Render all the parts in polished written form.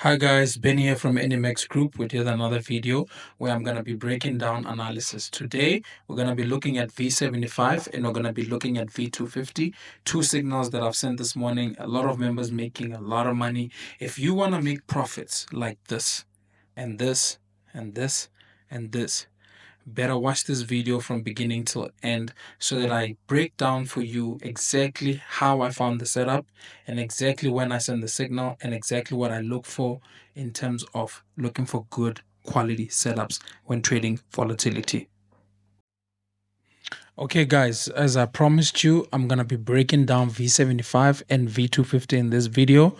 Hi guys, Ben here from NMX Group with yet another video where I'm going to be breaking down analysis. Today, we're going to be looking at V75 and we're going to be looking at V250, two signals that I've sent this morning. A lot of members making a lot of money. If you want to make profits like this and this and this and this, better watch this video from beginning till end so that I break down for you exactly how I found the setup and exactly when I send the signal and exactly what I look for in terms of looking for good quality setups when trading volatility. Okay, guys, as I promised you, I'm going to be breaking down V75 and V250 in this video.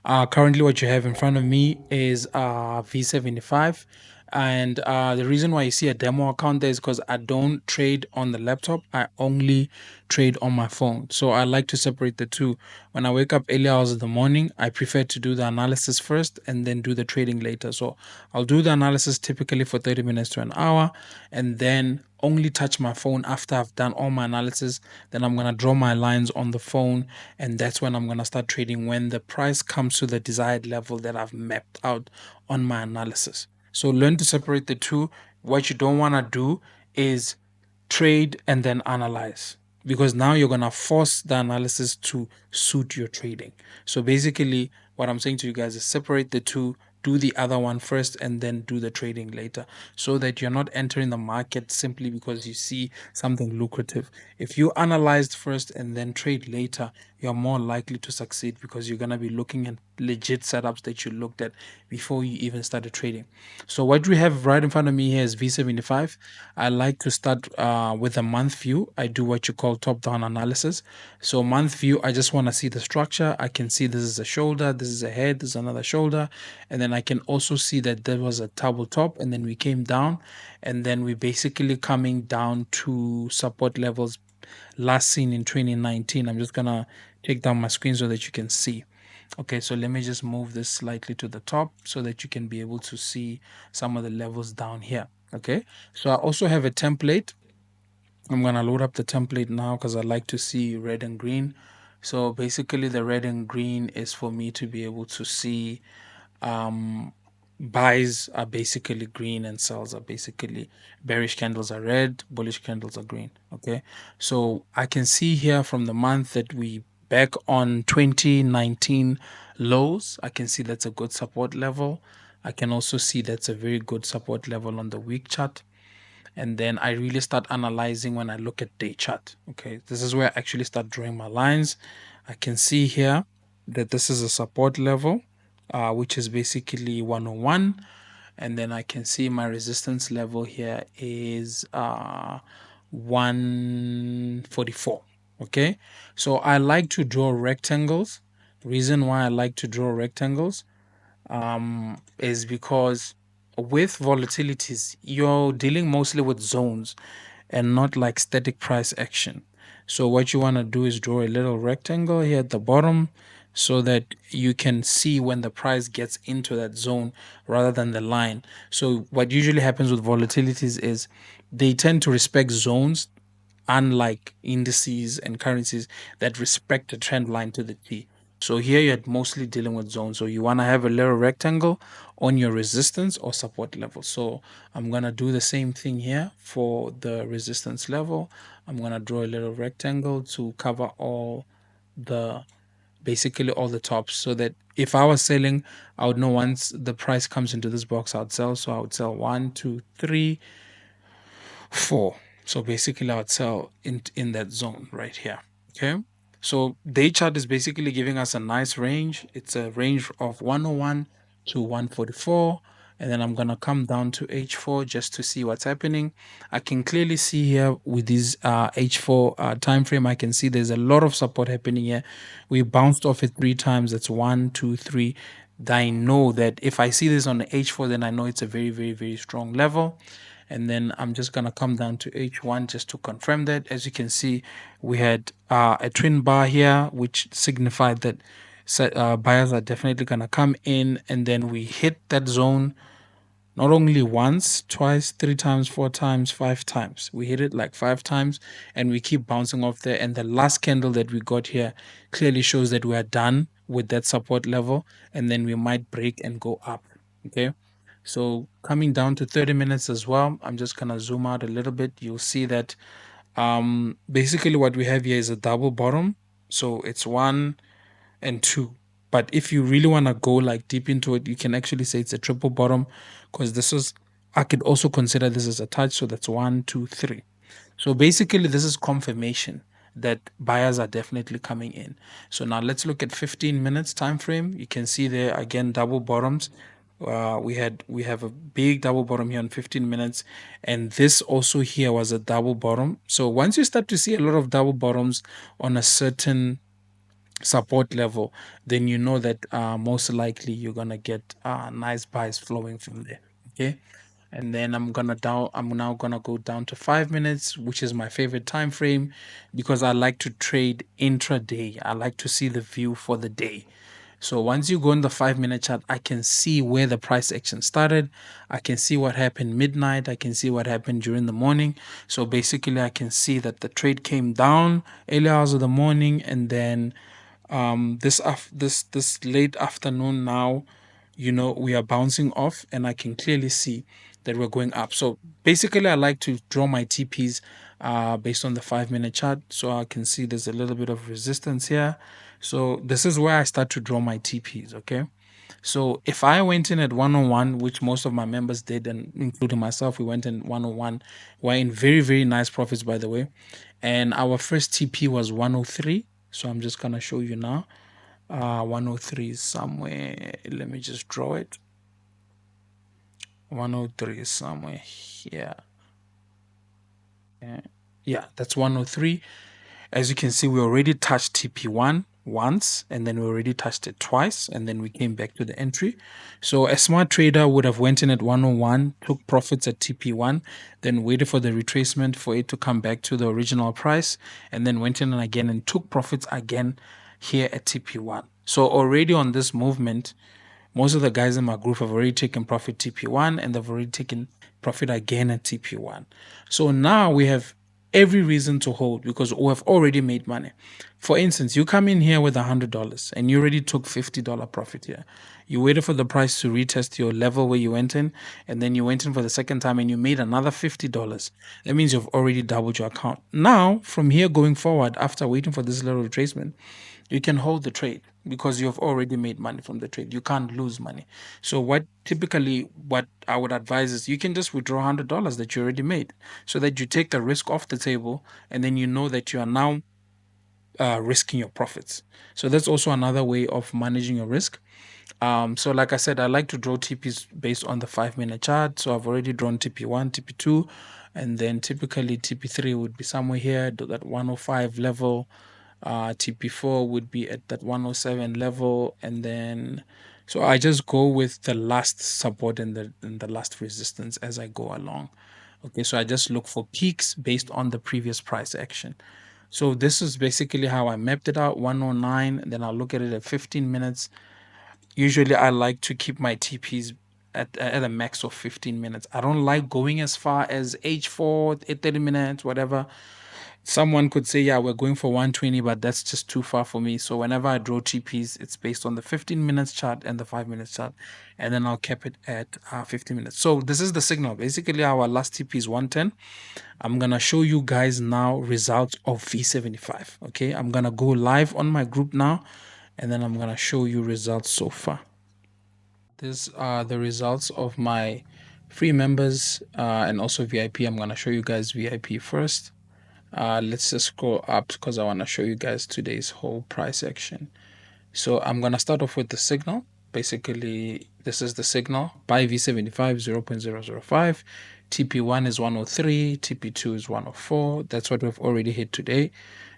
Currently, what you have in front of me is V75. And the reason why you see a demo account there is because I don't trade on the laptop. I only trade on my phone. So I like to separate the two. When I wake up early hours of the morning, I prefer to do the analysis first and then do the trading later. So I'll do the analysis typically for 30 minutes to an hour and then only touch my phone after I've done all my analysis. Then I'm going to draw my lines on the phone, and that's when I'm going to start trading when the price comes to the desired level that I've mapped out on my analysis. So learn to separate the two. What you don't want to do is trade and then analyze, because now you're going to force the analysis to suit your trading. So basically, what I'm saying to you guys is separate the two, do the other one first, and then do the trading later, so that you're not entering the market simply because you see something lucrative. If you analyzed first and then trade later, you're more likely to succeed because you're going to be looking at legit setups that you looked at before you even started trading. So what we have right in front of me here is V75. I like to start with a month view. I do what you call top-down analysis. So month view, I just want to see the structure. I can see this is a shoulder, this is a head, this is another shoulder, and then I can also see that there was a double top, and then we came down, and then we basically coming down to support levels last seen in 2019. I'm just gonna take down my screen so that you can see. Okay, so let me just move this slightly to the top so that you can be able to see some of the levels down here. Okay, so I also have a template. I'm gonna load up the template now because I like to see red and green. So basically the red and green is for me to be able to see buys are basically green and sells are basically bearish candles are red, bullish candles are green. Okay, so I can see here from the month that we back on 2019 lows. I can see that's a good support level. I can also see that's a very good support level on the week chart. And then I really start analyzing when I look at day chart. Okay, this is where I actually start drawing my lines. I can see here that this is a support level, which is basically 101. And then I can see my resistance level here is 144. Okay, so I like to draw rectangles. Reason why I like to draw rectangles is because with volatilities, you're dealing mostly with zones and not like static price action. So what you want to do is draw a little rectangle here at the bottom so that you can see when the price gets into that zone rather than the line. So what usually happens with volatilities is they tend to respect zones, unlike indices and currencies that respect the trend line to the T. So here you're mostly dealing with zones. So you want to have a little rectangle on your resistance or support level. So I'm going to do the same thing here for the resistance level. I'm going to draw a little rectangle to cover all the basically all the tops, so that if I was selling, I would know once the price comes into this box, I would sell. So I would sell 1, 2, 3, 4. So basically I would sell in that zone right here. Okay, so day chart is basically giving us a nice range. It's a range of 101 to 144, and then I'm gonna come down to H4 just to see what's happening. I can clearly see here with this H4 time frame, I can see there's a lot of support happening here. We bounced off it 3 times. That's 1, 2, 3. I know that if I see this on the H4, then I know it's a very, very, very strong level. And then I'm just going to come down to H1 just to confirm that. As you can see, we had a twin bar here, which signified that buyers are definitely going to come in, and then we hit that zone not only once, twice, 3 times, 4 times, 5 times. We hit it like 5 times, and we keep bouncing off there. And the last candle that we got here clearly shows that we are done with that support level, and then we might break and go up. Okay. So coming down to 30 minutes as well, I'm just gonna zoom out a little bit. You'll see that basically what we have here is a double bottom. So it's 1 and 2. But if you really want to go like deep into it, you can actually say it's a triple bottom, because this is, I could also consider this as a touch. So that's 1, 2, 3. So basically, this is confirmation that buyers are definitely coming in. So now let's look at 15 minutes time frame. You can see there again double bottoms. We have a big double bottom here on 15 minutes, and this also here was a double bottom. So once you start to see a lot of double bottoms on a certain support level, then you know that most likely you're gonna get nice buys flowing from there. Okay. And then I'm now gonna go down to 5 minutes, which is my favorite time frame, because I like to trade intraday. I like to see the view for the day. So once you go in the 5 minute chart, I can see where the price action started. I can see what happened midnight. I can see what happened during the morning. So basically, I can see that the trade came down early hours of the morning, and then this late afternoon now, we are bouncing off, and I can clearly see that we're going up. So basically, I like to draw my TPs based on the 5 minute chart, so I can see there's a little bit of resistance here. So this is where I start to draw my TPs. Okay. So if I went in at 101, which most of my members did, and including myself, we went in 101. We're in very, very nice profits, by the way. And our first TP was 103. So I'm just gonna show you now. 103 is somewhere. Let me just draw it. 103 is somewhere here. Yeah, that's 103. As you can see, we already touched TP1 once, and then we already touched it twice, and then we came back to the entry. So a smart trader would have went in at 101, took profits at TP1, then waited for the retracement for it to come back to the original price, and then went in again and took profits again here at TP1. So already on this movement, most of the guys in my group have already taken profit TP1, and they've already taken profit again at TP1. So now we have every reason to hold, because we have already made money. For instance, you come in here with $100 and you already took $50 profit here. You waited for the price to retest your level where you went in, and then you went in for the second time and you made another $50. That means you've already doubled your account. Now, from here going forward, after waiting for this little retracement, you can hold the trade, because you've already made money from the trade. You can't lose money. So what I would advise is you can just withdraw $100 that you already made, so that you take the risk off the table, and then you know that you are now risking your profits. So that's also another way of managing your risk. So like I said, I like to draw TPs based on the 5 minute chart. So I've already drawn TP1, TP2, and then typically TP3 would be somewhere here, that 105 level. TP4 would be at that 107 level, and then so I just go with the last support and the last resistance as I go along. Okay, so I just look for peaks based on the previous price action. So this is basically how I mapped it out, 109, and then I'll look at it at 15 minutes. Usually I like to keep my TPs at a max of 15 minutes. I don't like going as far as H4 at 30 minutes, whatever. Someone could say, yeah, we're going for 120, but that's just too far for me. So whenever I draw TPs, it's based on the 15 minutes chart and the 5 minutes chart, and then I'll cap it at 15 minutes. So this is the signal. Basically, our last TP is 110. I'm gonna show you guys now results of V75. Okay, I'm gonna go live on my group now, and then I'm gonna show you results so far. These are the results of my free members and also VIP. I'm gonna show you guys VIP first. Let's just scroll up, because I want to show you guys today's whole price action. So I'm going to start off with the signal. Basically, this is the signal. Buy V75 0.005. TP1 is 103. TP2 is 104. That's what we've already hit today.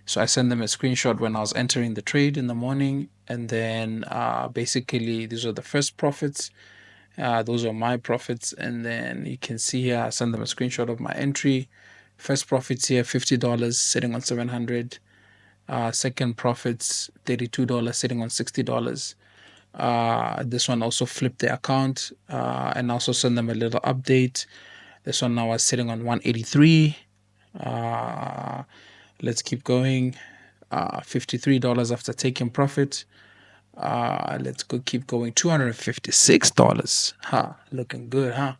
So I sent them a screenshot when I was entering the trade in the morning. And then basically, these are the first profits. Those are my profits. And then you can see here, I sent them a screenshot of my entry. First profits here, $50 sitting on 700. Second profits, $32 sitting on $60. This one also flipped the account and also send them a little update. This one now is sitting on 183. Let's keep going. $53 after taking profit. Let's go keep going. $256. Huh. Looking good, huh?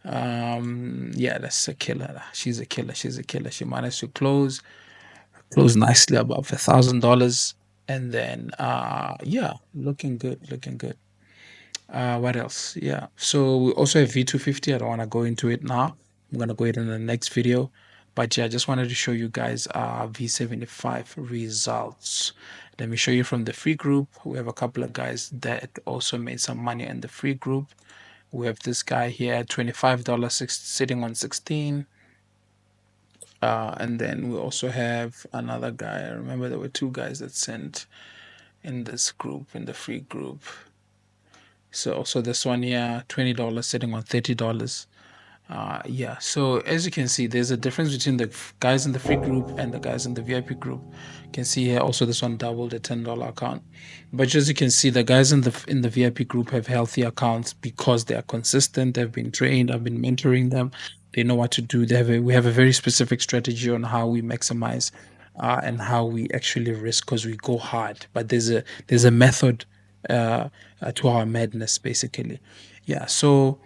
Yeah, that's a killer. She's a killer. She's a killer. She managed to close nicely above $1,000. And then yeah, looking good, looking good. What else? Yeah. So we also have V250. I don't want to go into it now. I'm gonna go into the next video. But yeah, I just wanted to show you guys V75 results. Let me show you from the free group. We have a couple of guys that also made some money in the free group. We have this guy here at $25 sitting on 16. And then we also have another guy. I remember there were two guys that sent in this group, in the free group. So also this one here, $20 sitting on $30. Yeah, so as you can see, there's a difference between the guys in the free group and the guys in the VIP group. You can see here also this one doubled a $10 account. But as you can see, the guys in the VIP group have healthy accounts because they are consistent. They've been trained. I've been mentoring them. They know what to do. We have a very specific strategy on how we maximize and how we actually risk because we go hard. But there's a method to our madness, basically. Yeah. So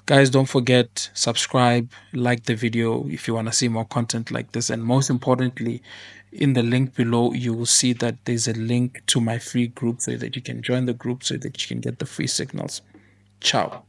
guys, don't forget, subscribe, like the video if you want to see more content like this. And most importantly, in the link below, you will see that there's a link to my free group so that you can join the group so that you can get the free signals. Ciao.